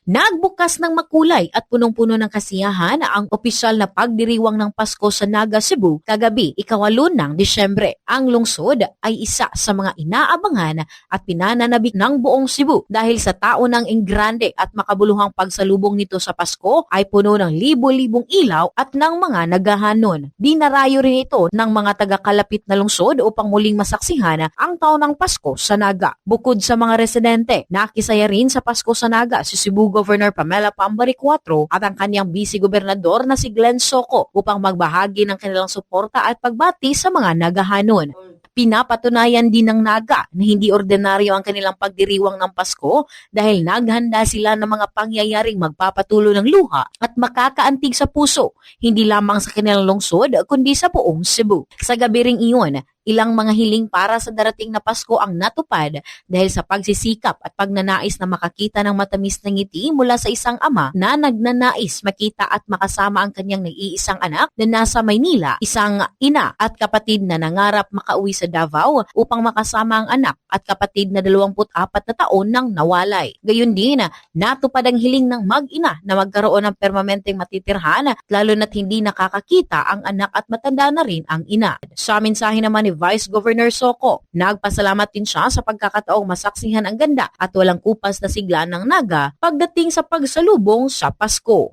Nagbukas ng makulay at punong-puno ng kasiyahan ang opisyal na pagdiriwang ng Pasko sa Naga, Cebu kagabi, 8 ng Disyembre. Ang lungsod ay isa sa mga inaabangan at pinananabik ng buong Cebu dahil sa taon ng Engrande at makabuluhang pagsalubong nito sa Pasko ay puno ng libo-libong ilaw at ng mga naghahanon. Dinarayo rin ito ng mga taga-kalapit na lungsod upang muling masaksihan ang taon ng Pasko sa Naga. Bukod sa mga residente, nakisaya rin sa Pasko sa Naga si Cebu Governor Pamela Pambari IV at ang kanyang vice-gobernador na si Glenn Soco upang magbahagi ng kanilang suporta at pagbati sa mga naghahanon. Pinapatunayan din ng Naga na hindi ordinaryo ang kanilang pagdiriwang ng Pasko dahil naghanda sila ng mga pangyayaring magpapatulo ng luha at makakaantig sa puso, hindi lamang sa kanilang lungsod kundi sa buong Cebu. Sa gabi ring iyon, ilang mga hiling para sa darating na Pasko ang natupad dahil sa pagsisikap at pagnanais na makakita ng matamis na ngiti mula sa isang ama na nagnanais makita at makasama ang kanyang nag-iisang anak na nasa Maynila, isang ina at kapatid na nangarap makauwi sa Davao upang makasama ang anak at kapatid na 24 na taon nang nawalay. Gayon din, natupad ang hiling ng mag-ina na magkaroon ng permanenteng matitirhan lalo na't hindi nakakakita ang anak at matanda na rin ang ina. Sa mensahe naman ni Vice Governor Soco, nagpasalamat din siya sa pagkakataong masaksihan ang ganda at walang kupas na sigla ng Naga pagdating sa pagsalubong sa Pasko.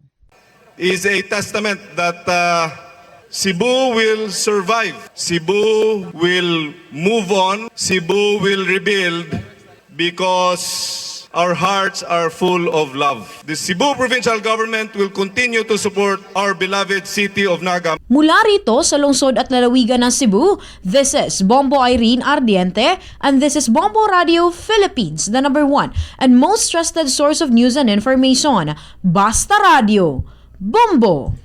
Is a testament that Cebu will survive. Cebu will move on. Cebu will rebuild because our hearts are full of love. The Cebu Provincial Government will continue to support our beloved city of Naga. Mula rito sa lungsod at lalawigan ng Cebu, this is Bombo Irene Ardiente and this is Bombo Radio Philippines, the #1 and most trusted source of news and information. Basta Radio. Bombo!